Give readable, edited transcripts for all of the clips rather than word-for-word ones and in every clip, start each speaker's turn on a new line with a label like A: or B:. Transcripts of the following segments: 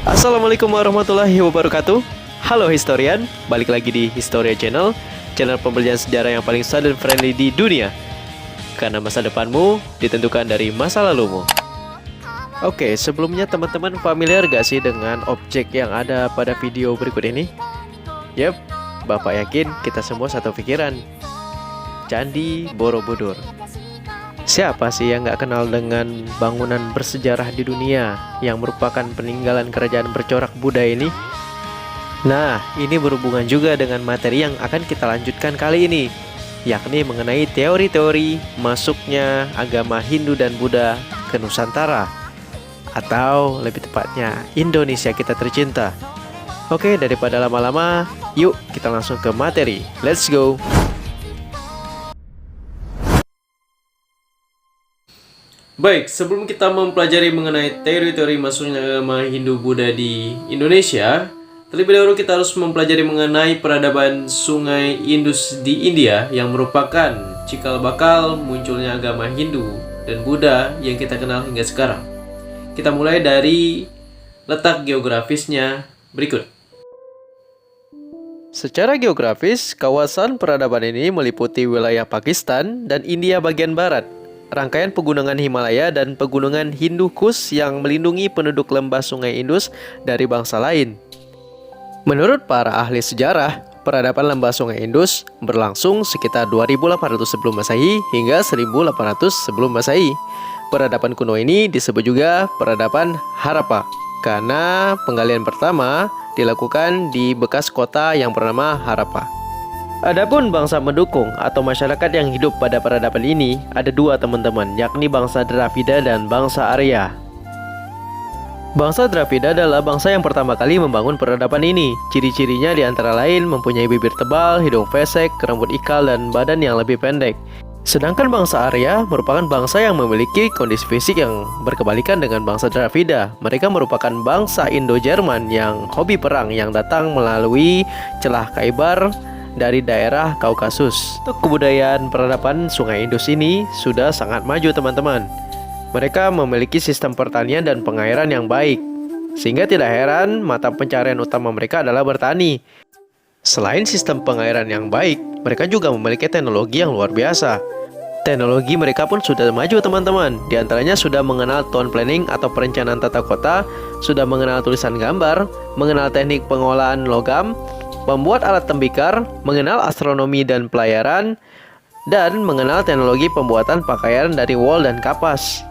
A: Assalamualaikum warahmatullahi wabarakatuh. Halo historian, balik lagi di Historia Channel, channel pembelajaran sejarah yang paling student friendly di dunia. Karena masa depanmu ditentukan dari masa lalumu. Oke, sebelumnya teman-teman familiar gak sih dengan objek yang ada pada video berikut ini? Yap, Bapak yakin kita semua satu pikiran. Candi Borobudur. Siapa sih yang gak kenal dengan bangunan bersejarah di dunia yang merupakan peninggalan kerajaan bercorak Buddha ini? Nah, ini berhubungan juga dengan materi yang akan kita lanjutkan kali ini, yakni mengenai teori-teori masuknya agama Hindu dan Buddha ke Nusantara, atau lebih tepatnya Indonesia kita tercinta. Oke, daripada lama-lama, yuk kita langsung ke materi. Let's go! Baik, sebelum kita mempelajari mengenai teori-teori masuknya agama Hindu Buddha di Indonesia, terlebih dahulu kita harus mempelajari mengenai peradaban Sungai Indus di India yang merupakan cikal bakal munculnya agama Hindu dan Buddha yang kita kenal hingga sekarang. Kita mulai dari letak geografisnya berikut. Secara geografis, kawasan peradaban ini meliputi wilayah Pakistan dan India bagian barat, rangkaian pegunungan Himalaya dan pegunungan Hindu Kush yang melindungi penduduk lembah Sungai Indus dari bangsa lain. Menurut para ahli sejarah, peradaban lembah Sungai Indus berlangsung sekitar 2800 sebelum Masehi hingga 1800 sebelum Masehi. Peradaban kuno ini disebut juga peradaban Harappa karena penggalian pertama dilakukan di bekas kota yang bernama Harappa. Adapun bangsa mendukung atau masyarakat yang hidup pada peradaban ini ada dua teman-teman, yakni bangsa Dravida dan bangsa Arya. Bangsa Dravida adalah bangsa yang pertama kali membangun peradaban ini. Ciri-cirinya diantara lain mempunyai bibir tebal, hidung pesek, rambut ikal, dan badan yang lebih pendek. Sedangkan bangsa Arya merupakan bangsa yang memiliki kondisi fisik yang berkebalikan dengan bangsa Dravida. Mereka merupakan bangsa Indo-Jerman yang hobi perang yang datang melalui celah Khaybar dari daerah Kaukasus. Untuk kebudayaan peradaban Sungai Indus ini sudah sangat maju teman-teman. Mereka memiliki sistem pertanian dan pengairan yang baik, sehingga tidak heran mata pencarian utama mereka adalah bertani. Selain sistem pengairan yang baik, mereka juga memiliki teknologi yang luar biasa. Teknologi mereka pun sudah maju teman-teman. Di antaranya sudah mengenal town planning atau perencanaan tata kota, sudah mengenal tulisan gambar, mengenal teknik pengolahan logam, membuat alat tembikar, mengenal astronomi dan pelayaran, dan mengenal teknologi pembuatan pakaian dari wol dan kapas.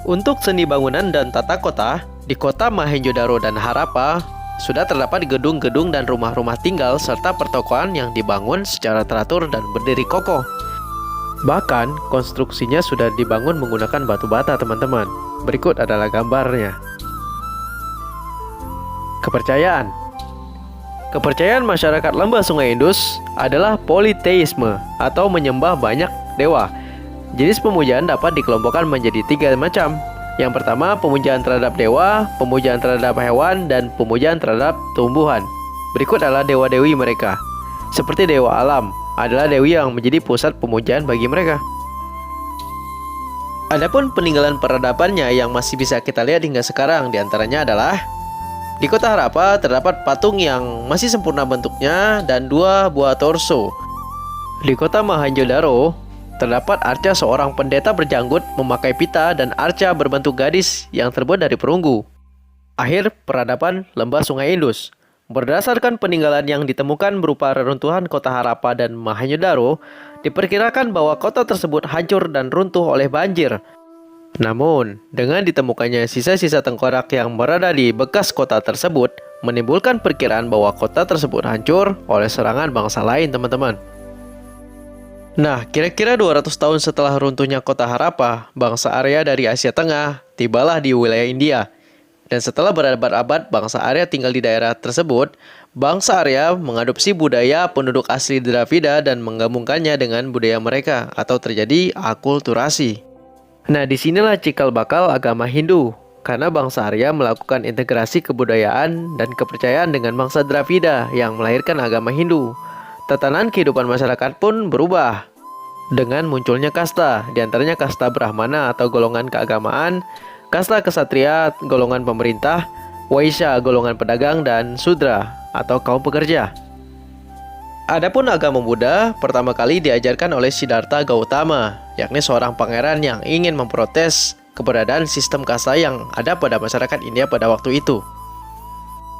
A: Untuk seni bangunan dan tata kota, di kota Mohenjo-daro dan Harappa sudah terdapat gedung-gedung dan rumah-rumah tinggal serta pertokoan yang dibangun secara teratur dan berdiri kokoh. Bahkan, konstruksinya sudah dibangun menggunakan batu bata teman-teman. Berikut adalah gambarnya. Kepercayaan. Kepercayaan masyarakat lembah Sungai Indus adalah politeisme atau menyembah banyak dewa. Jenis pemujaan dapat dikelompokkan menjadi 3 macam. Yang pertama, pemujaan terhadap dewa, pemujaan terhadap hewan, dan pemujaan terhadap tumbuhan. Berikut adalah dewa-dewi mereka. Seperti dewa alam, adalah dewi yang menjadi pusat pemujaan bagi mereka. Adapun peninggalan peradabannya yang masih bisa kita lihat hingga sekarang diantaranya adalah di kota Harappa terdapat patung yang masih sempurna bentuknya dan 2 buah torso. Di kota Mohenjo-daro terdapat arca seorang pendeta berjanggut memakai pita dan arca berbentuk gadis yang terbuat dari perunggu. Akhir peradaban lembah Sungai Indus. Berdasarkan peninggalan yang ditemukan berupa reruntuhan kota Harappa dan Mohenjo-daro, diperkirakan bahwa kota tersebut hancur dan runtuh oleh banjir. Namun, dengan ditemukannya sisa-sisa tengkorak yang berada di bekas kota tersebut, menimbulkan perkiraan bahwa kota tersebut hancur oleh serangan bangsa lain, teman-teman. Nah, kira-kira 200 tahun setelah runtuhnya kota Harappa, bangsa Arya dari Asia Tengah tibalah di wilayah India. Dan setelah berabad-abad bangsa Arya tinggal di daerah tersebut, bangsa Arya mengadopsi budaya penduduk asli Dravida dan menggabungkannya dengan budaya mereka atau terjadi akulturasi. Nah, disinilah cikal bakal agama Hindu, karena bangsa Arya melakukan integrasi kebudayaan dan kepercayaan dengan bangsa Dravida yang melahirkan agama Hindu. Tatanan kehidupan masyarakat pun berubah dengan munculnya kasta, diantaranya kasta Brahmana atau golongan keagamaan, kasta kesatria golongan pemerintah, Waisya golongan pedagang, dan Sudra atau kaum pekerja. Adapun agama Buddha pertama kali diajarkan oleh Siddhartha Gautama, yakni seorang pangeran yang ingin memprotes keberadaan sistem kasta yang ada pada masyarakat India pada waktu itu.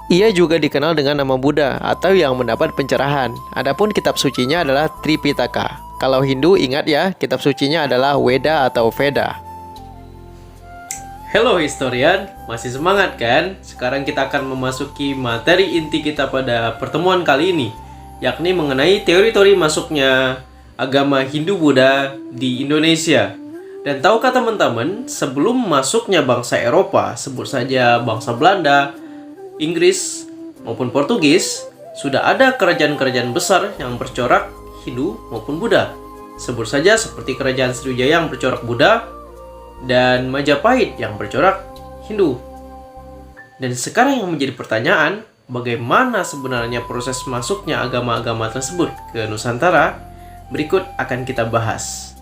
A: Ia juga dikenal dengan nama Buddha atau yang mendapat pencerahan. Adapun kitab sucinya adalah Tripitaka. Kalau Hindu ingat ya, kitab sucinya adalah Weda atau Veda. Hello historian, masih semangat kan? Sekarang kita akan memasuki materi inti kita pada pertemuan kali ini, yakni mengenai teori-teori masuknya agama Hindu-Buddha di Indonesia. Dan tahukah teman-teman, sebelum masuknya bangsa Eropa, sebut saja bangsa Belanda, Inggris, maupun Portugis, sudah ada kerajaan-kerajaan besar yang bercorak Hindu maupun Buddha. Sebut saja seperti kerajaan Sriwijaya yang bercorak Buddha, dan Majapahit yang bercorak Hindu. Dan sekarang yang menjadi pertanyaan, bagaimana sebenarnya proses masuknya agama-agama tersebut ke Nusantara? Berikut akan kita bahas.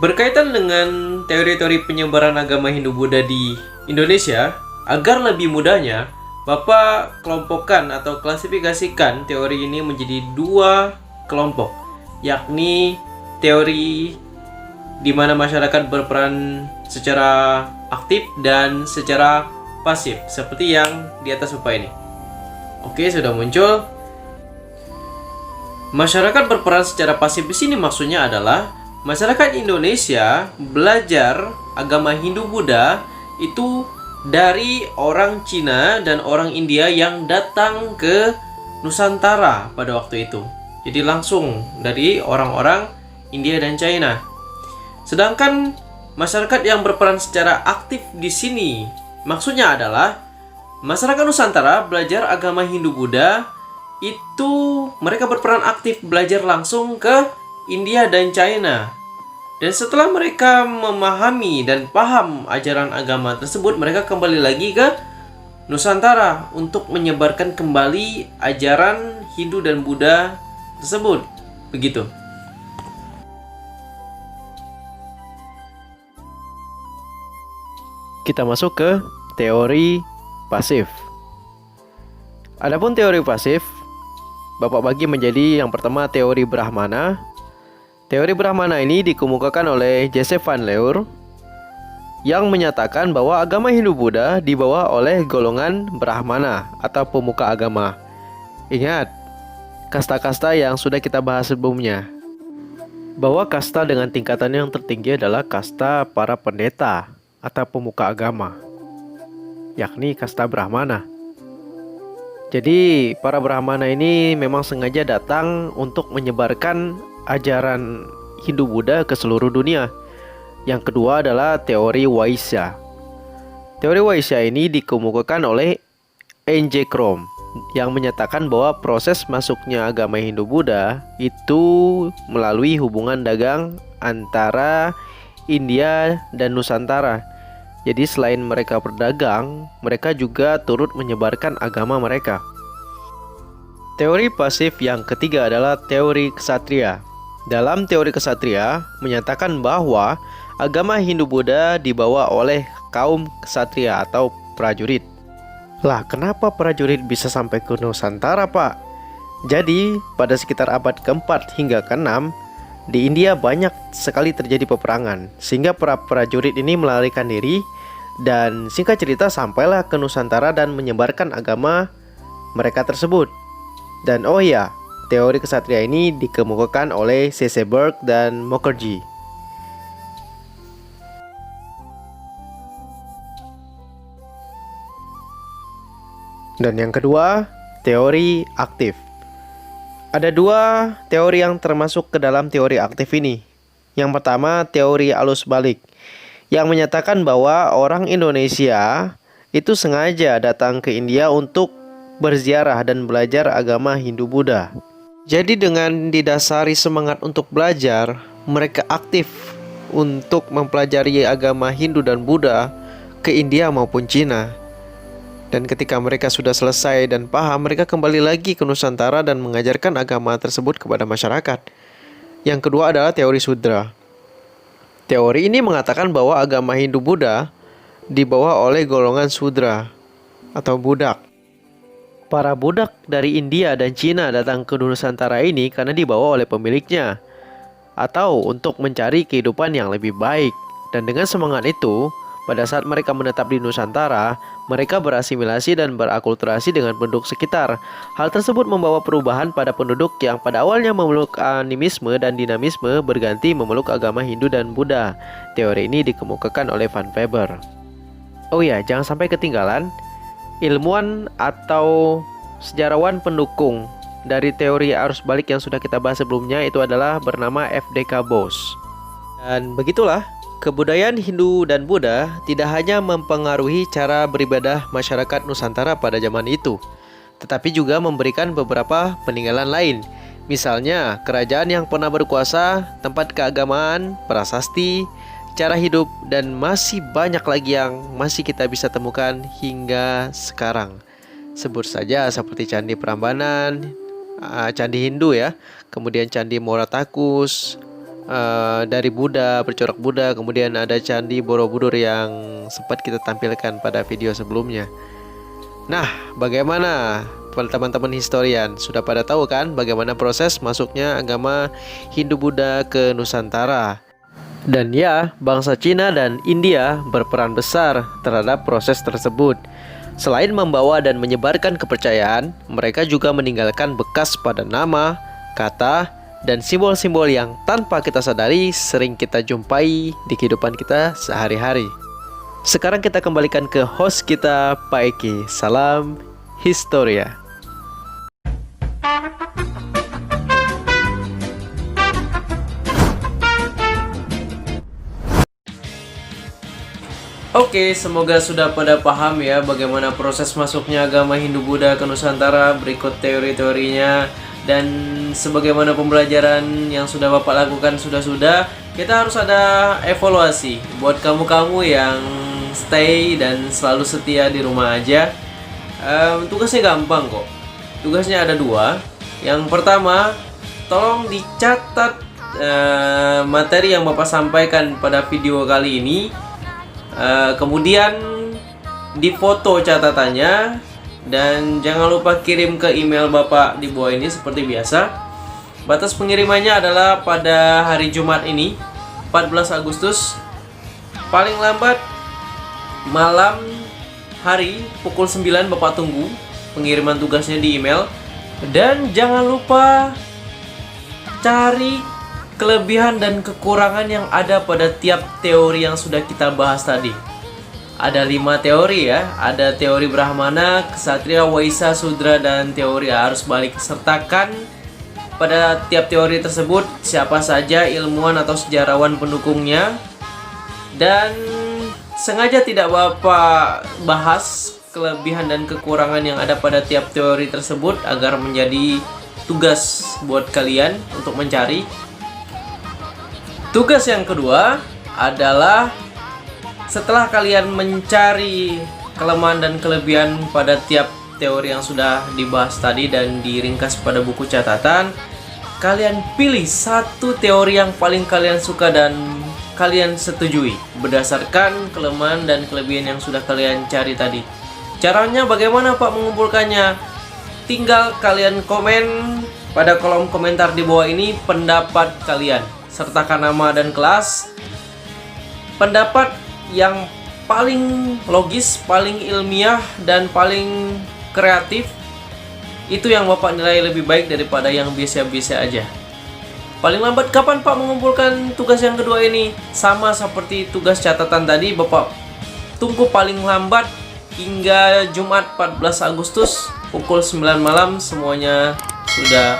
A: Berkaitan dengan teori-teori penyebaran agama Hindu-Buddha di Indonesia, agar lebih mudahnya, Bapak kelompokkan atau klasifikasikan teori ini menjadi dua kelompok, yakni teori di mana masyarakat berperan secara aktif dan secara pasif, seperti yang di atas Bapak ini. Oke, sudah muncul. Masyarakat berperan secara pasif di sini maksudnya adalah masyarakat Indonesia belajar agama Hindu-Buddha itu dari orang Cina dan orang India yang datang ke Nusantara pada waktu itu. Jadi langsung dari orang-orang India dan China. Sedangkan masyarakat yang berperan secara aktif di sini maksudnya adalah masyarakat Nusantara belajar agama Hindu-Buddha itu mereka berperan aktif belajar langsung ke India dan China. Dan setelah mereka memahami dan paham ajaran agama tersebut, mereka kembali lagi ke Nusantara untuk menyebarkan kembali ajaran Hindu dan Buddha tersebut. Begitu. Kita masuk ke teori pasif. Adapun teori pasif, Bapak bagi menjadi yang pertama teori Brahmana. Teori Brahmana ini dikemukakan oleh Joseph Van Leur yang menyatakan bahwa agama Hindu-Buddha dibawa oleh golongan Brahmana atau pemuka agama. Ingat, kasta-kasta yang sudah kita bahas sebelumnya. Bahwa kasta dengan tingkatan yang tertinggi adalah kasta para pendeta atau pemuka agama, yakni kasta Brahmana. Jadi, para Brahmana ini memang sengaja datang untuk menyebarkan ajaran Hindu-Buddha ke seluruh dunia. Yang kedua adalah teori Waisya. Teori Waisya ini dikemukakan oleh N.J. Crom yang menyatakan bahwa proses masuknya agama Hindu-Buddha itu melalui hubungan dagang antara India dan Nusantara. Jadi selain mereka berdagang, mereka juga turut menyebarkan agama mereka. Teori pasif yang ketiga adalah teori Ksatria. Dalam teori Ksatria menyatakan bahwa agama Hindu-Buddha dibawa oleh kaum Ksatria atau prajurit. Lah, kenapa prajurit bisa sampai ke Nusantara, Pak? Jadi, pada sekitar abad ke-4 hingga ke-6, di India banyak sekali terjadi peperangan, sehingga para prajurit ini melarikan diri, dan singkat cerita sampailah ke Nusantara dan menyebarkan agama mereka tersebut. Dan oh iya, teori Ksatria ini dikemukakan oleh C.C. Burke dan Mukherjee. Dan yang kedua, teori aktif. Ada dua teori yang termasuk ke dalam teori aktif ini. Yang pertama, teori arus balik, yang menyatakan bahwa orang Indonesia itu sengaja datang ke India untuk berziarah dan belajar agama Hindu-Buddha. Jadi dengan didasari semangat untuk belajar, mereka aktif untuk mempelajari agama Hindu dan Buddha ke India maupun Cina. Dan ketika mereka sudah selesai dan paham, mereka kembali lagi ke Nusantara dan mengajarkan agama tersebut kepada masyarakat. Yang kedua adalah teori Sudra. Teori ini mengatakan bahwa agama Hindu-Buddha dibawa oleh golongan Sudra atau budak. Para budak dari India dan Cina datang ke Nusantara ini karena dibawa oleh pemiliknya, atau untuk mencari kehidupan yang lebih baik. Dan dengan semangat itu, pada saat mereka menetap di Nusantara, mereka berasimilasi dan berakulturasi dengan penduduk sekitar. Hal tersebut membawa perubahan pada penduduk yang pada awalnya memeluk animisme dan dinamisme berganti memeluk agama Hindu dan Buddha. Teori ini dikemukakan oleh Van Weber. Oh iya, jangan sampai ketinggalan, ilmuwan atau sejarawan pendukung dari teori arus balik yang sudah kita bahas sebelumnya itu adalah bernama F.D.K. Bose. Dan begitulah, kebudayaan Hindu dan Buddha tidak hanya mempengaruhi cara beribadah masyarakat Nusantara pada zaman itu, tetapi juga memberikan beberapa peninggalan lain. Misalnya, kerajaan yang pernah berkuasa, tempat keagamaan, prasasti, cara hidup, dan masih banyak lagi yang masih kita bisa temukan hingga sekarang. Sebut saja seperti Candi Prambanan, Candi Hindu ya, kemudian Candi Muara Takus, dari Buddha, bercorak Buddha, kemudian ada Candi Borobudur yang sempat kita tampilkan pada video sebelumnya. Nah, bagaimana teman-teman historian? Sudah pada tahu kan bagaimana proses masuknya agama Hindu-Buddha ke Nusantara? Dan ya, bangsa Cina dan India berperan besar terhadap proses tersebut. Selain membawa dan menyebarkan kepercayaan, mereka juga meninggalkan bekas pada nama, kata, dan simbol-simbol yang tanpa kita sadari sering kita jumpai di kehidupan kita sehari-hari. Sekarang kita kembalikan ke host kita, Pak Eki. Salam Historia. Oke, semoga sudah pada paham ya bagaimana proses masuknya agama Hindu-Buddha ke Nusantara, berikut teori-teorinya, dan sebagaimana pembelajaran yang sudah Bapak lakukan sudah, kita harus ada evaluasi buat kamu-kamu yang stay dan selalu setia di rumah aja. Tugasnya gampang kok. Tugasnya ada dua. Yang pertama, tolong dicatat materi yang Bapak sampaikan pada video kali ini. Kemudian difoto catatannya dan jangan lupa kirim ke email Bapak di bawah ini seperti biasa. Batas pengirimannya adalah pada hari Jumat ini, 14 Agustus. Paling lambat malam hari pukul 9 Bapak tunggu pengiriman tugasnya di email. Dan jangan lupa cari kelebihan dan kekurangan yang ada pada tiap teori yang sudah kita bahas tadi. Ada 5 teori ya. Ada teori Brahmana, Ksatria, Waisa, Sudra, dan teori arus balik. Sertakan pada tiap teori tersebut siapa saja ilmuwan atau sejarawan pendukungnya. Dan sengaja tidak Bapak bahas kelebihan dan kekurangan yang ada pada tiap teori tersebut agar menjadi tugas buat kalian untuk mencari. Tugas yang kedua adalah setelah kalian mencari kelemahan dan kelebihan pada tiap teori yang sudah dibahas tadi dan diringkas pada buku catatan, kalian pilih satu teori yang paling kalian suka dan kalian setujui berdasarkan kelemahan dan kelebihan yang sudah kalian cari tadi. Caranya bagaimana Pak mengumpulkannya? Tinggal kalian komen pada kolom komentar di bawah ini pendapat kalian. Sertakan nama dan kelas. Pendapat yang paling logis, paling ilmiah, dan paling kreatif itu yang Bapak nilai lebih baik daripada yang biasa-biasa aja. Paling lambat kapan Pak mengumpulkan tugas yang kedua ini? Sama seperti tugas catatan tadi, Bapak tunggu paling lambat hingga Jumat 14 Agustus pukul 9 malam semuanya sudah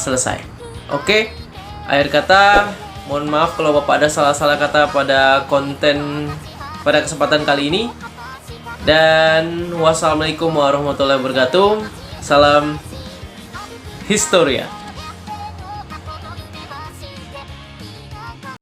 A: selesai. Oke? Akhir kata, mohon maaf kalau Bapak ada salah-salah kata pada konten pada kesempatan kali ini. Dan wassalamualaikum warahmatullahi wabarakatuh. Salam Historia.